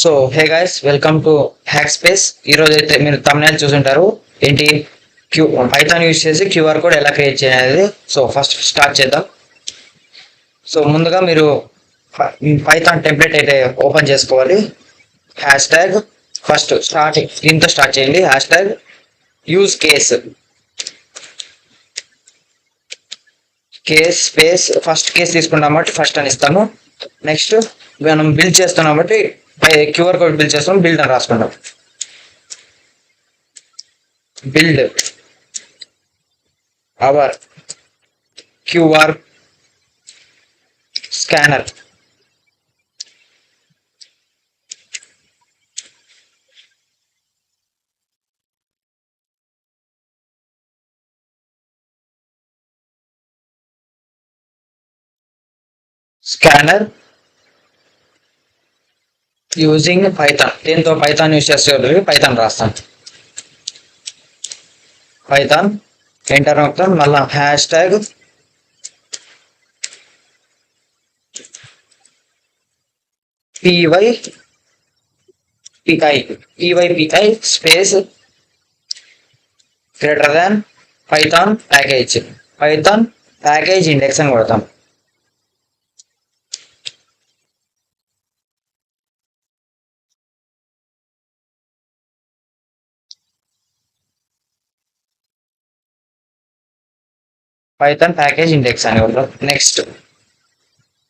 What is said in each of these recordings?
So hey guys, welcome to hack space. ఈరోజు అయితే మీరు తమ్నైల్ చూసుంటారు. ఏంటి పైథాన్ యూజ్ చేసి క్యూఆర్ కోడ్ ఎలా క్రియేట్ చేయాలి. సో ఫస్ట్ స్టార్ట్ చేద్దాం. సో ముందుగా మీరు పైథాన్ టెంప్లెట్ అయితే ఓపెన్ చేసుకోవాలి. హ్యాష్ ట్యాగ్ ఫస్ట్ స్టార్టింగ్ దీంతో స్టార్ట్ చేయండి. Hash tag use case space first case తీసుకుంటాం బట్టి ఫస్ట్ అని ఇస్తాము. నెక్స్ట్ మనం బిల్డ్ చేస్తున్నాం బట్టి క్యూఆర్ కోడ్ బిల్డ్ చేస్తాం, బిల్డ్ అని రాసుకుంటాం. Build our QR scanner. Scanner using Python. దీంతో పైథాన్ యూజ్ చేస్తే పైథాన్ రాస్తాం. పైథాన్ ఎంటర్ నొక్కుతాం. మళ్ళీ hash tag PyPI space greater than Python package index అని కొడతాం. పైథాన్ ప్యాకేజ్ ఇండెక్స్ అని కొడతాం. నెక్స్ట్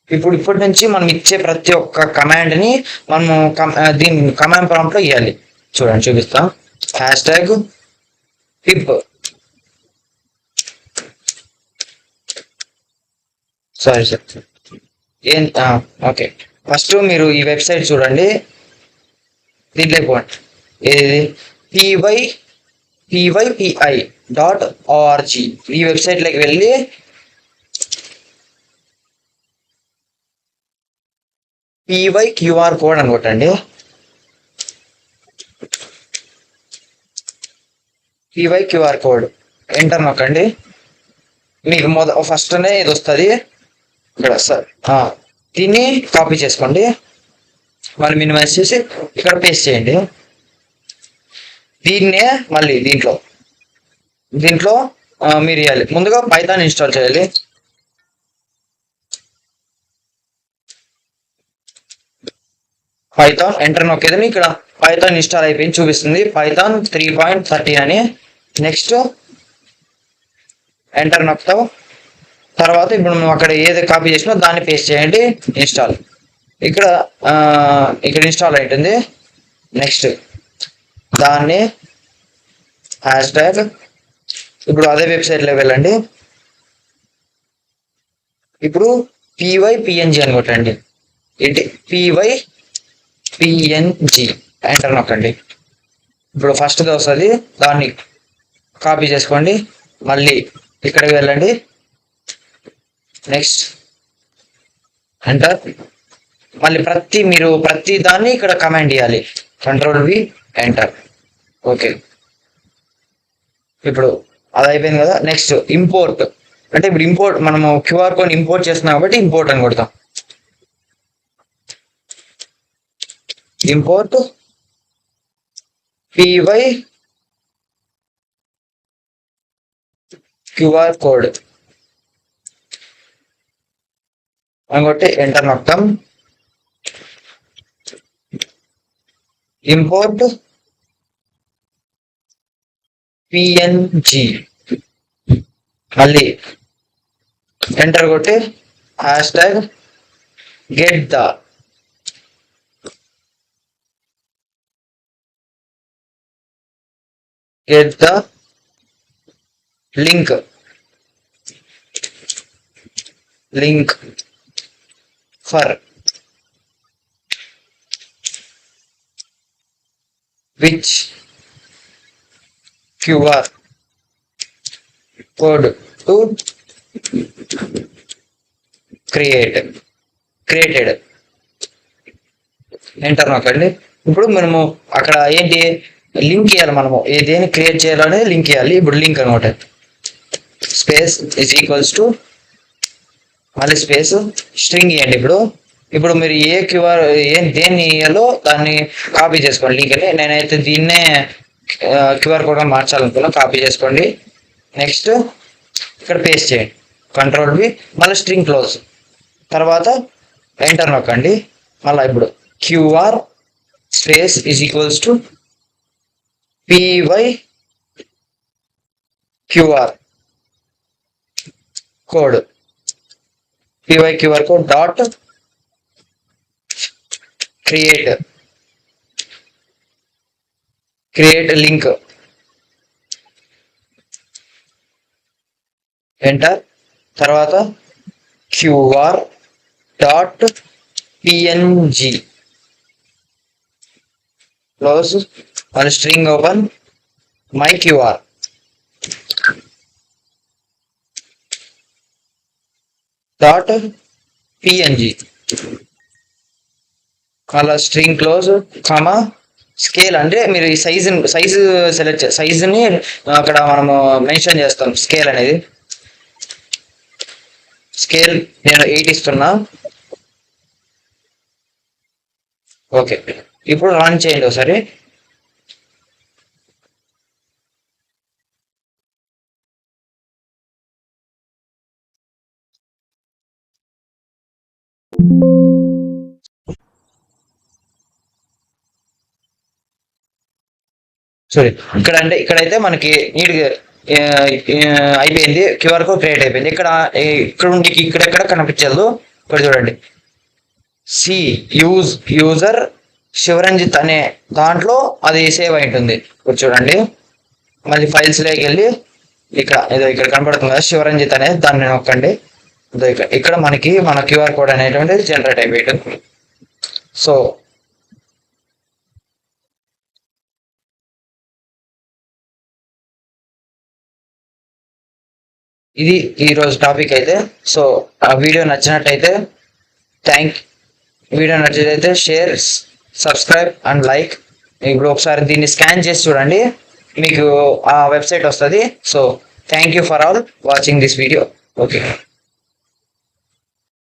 ఇప్పటి నుంచి మనం ఇచ్చే ప్రతి ఒక్క కమాండ్ ని మనము దీని కమాండ్ ప్రాంప్ట్ లో ఇవ్వాలి. చూడండి, చూపిస్తాం. Hash tag pip sorry sir okay. First మీరు ఈ వెబ్సైట్ చూడండి. దీంట్లో పోండి. ఏది pypi.org. ఈ వెబ్సైట్లోకి వెళ్ళి పివై క్యూఆర్ కోడ్ అని కొట్టండి. పివై క్యూఆర్ కోడ్ ఎంటర్ నొక్కండి. మీకు ఫస్ట్నే ఇది వస్తుంది ఇక్కడ సార్. దీన్ని కాపీ చేసుకోండి, మళ్ళీ మినిమైజ్ చేసి ఇక్కడ పేస్ట్ చేయండి. దీన్నే మళ్ళీ దీంట్లో మీరు ఇవ్వాలి. ముందుగా పైథాన్ ఇన్స్టాల్ చేయాలి. పైథాన్ ఎంటర్ నొక్కేదని ఇక్కడ పైథాన్ ఇన్స్టాల్ అయిపోయింది చూపిస్తుంది. పైథాన్ 3.13 అని. నెక్స్ట్ ఎంటర్ నొక్కుతాం. తర్వాత ఇప్పుడు మనం అక్కడ ఏది కాపీ చేసినా దాన్ని పేస్ట్ చేయండి. ఇన్స్టాల్ ఇక్కడ ఇన్స్టాల్ అవుతుంది. నెక్స్ట్ దాన్ని హ్యాష్ ట్యాగ్ ఇప్పుడు అదే వెబ్సైట్లో వెళ్ళండి. ఇప్పుడు pypng అని కొట్టండి. ఏంటి pypng ఎంటర్ నొక్కండి. ఇప్పుడు ఫస్ట్ది వస్తుంది, దాన్ని కాపీ చేసుకోండి. మళ్ళీ ఇక్కడికి వెళ్ళండి. Next enter. మళ్ళీ మీరు ప్రతి దాన్ని ఇక్కడ కమాండ్ ఇవ్వాలి. Ctrl+V enter. ఓకే, ఇప్పుడు అది అయిపోయింది కదా. నెక్స్ట్ ఇంపోర్ట్ అంటే ఇప్పుడు మనము క్యూఆర్ కోడ్ ఇంపోర్ట్ చేస్తున్నాం కాబట్టి ఇంపోర్ట్ అని కొడతాం. ఇంపోర్ట్ పివై క్యూఆర్ కోడ్ అని కొట్టి ఎంటర్ నొక్కాం. ఇంపోర్ట్ పిఎన్జి మళ్ళీ ఎంటర్ కొట్టి hash tag get the link for which QR code to created enter నొక్కండి. ఇప్పుడు మనము అక్కడ ఏంటి లింక్ ఇవ్వాలి. మనము ఏదేని క్రియేట్ చేయాలనేది లింక్ ఇవ్వాలి. ఇప్పుడు లింక్ అనమాట స్పేస్ ఈజ్ ఈక్వల్స్ టు మళ్ళీ స్పేస్ స్ట్రింగ్ ఇవ్వండి. ఇప్పుడు ఇప్పుడు మీరు ఏ క్యూఆర్ దేన్ని ఇయ్యాలో దాన్ని కాపీ చేసుకోండి లింక్ అని. నేనైతే దీన్నే క్యూఆర్ కోడ్ మార్చాలనుకున్నా. కాపీ చేసుకోండి. నెక్స్ట్ ఇక్కడ పేస్ట్ చేయండి, కంట్రోల్ V, మళ్ళీ స్ట్రింగ్ క్లోజ్, తర్వాత ఎంటర్ నొక్కండి. మళ్ళీ ఇప్పుడు QR space is equals to PY QR code, PY QR code dot create link, enter. తర్వాత QR డాట్ PNG క్లోజ్, మళ్ళీ string open, my QR dot PNG, మళ్ళీ string close, comma scale. అంటే మీరు ఈ సైజు సెలెక్ట్ సైజుని అక్కడ మనము mention చేస్తాం. స్కేల్ అనేది స్కేల్ నేను 8 ఇస్తున్నా. ఓకే, ఇప్పుడు రన్ చేయండి ఒకసారి. సారీ, ఇక్కడైతే మనకి నీట్గా అయిపోయింది. క్యూఆర్ కోడ్ క్రియేట్ అయిపోయింది. ఇక్కడెక్కడ కనిపించదు. ఇక్కడ చూడండి, యూజర్ శివరంజిత్ అనే దాంట్లో అది సేవ్ అయి ఉంటుంది. ఇప్పుడు చూడండి, మళ్ళీ ఫైల్స్లోకి వెళ్ళి ఇక్కడ కనపడుతుంది కదా శివరంజిత్ అనేది, దాన్ని నొక్కండి. ఇక్కడ మనకి మన క్యూఆర్ కోడ్ అనేటువంటిది జనరేట్ అయిపోయి ఉంటుంది. సో ఇది ఈరోజు టాపిక్ అయితే. సో ఆ వీడియో నచ్చినట్టయితే వీడియో నచ్చినట్టయితే షేర్, సబ్స్క్రైబ్ అండ్ లైక్. ఇప్పుడు ఒకసారి దీన్ని స్కాన్ చేసి చూడండి, మీకు ఆ వెబ్సైట్ వస్తుంది. So thank you for all watching this video. Okay.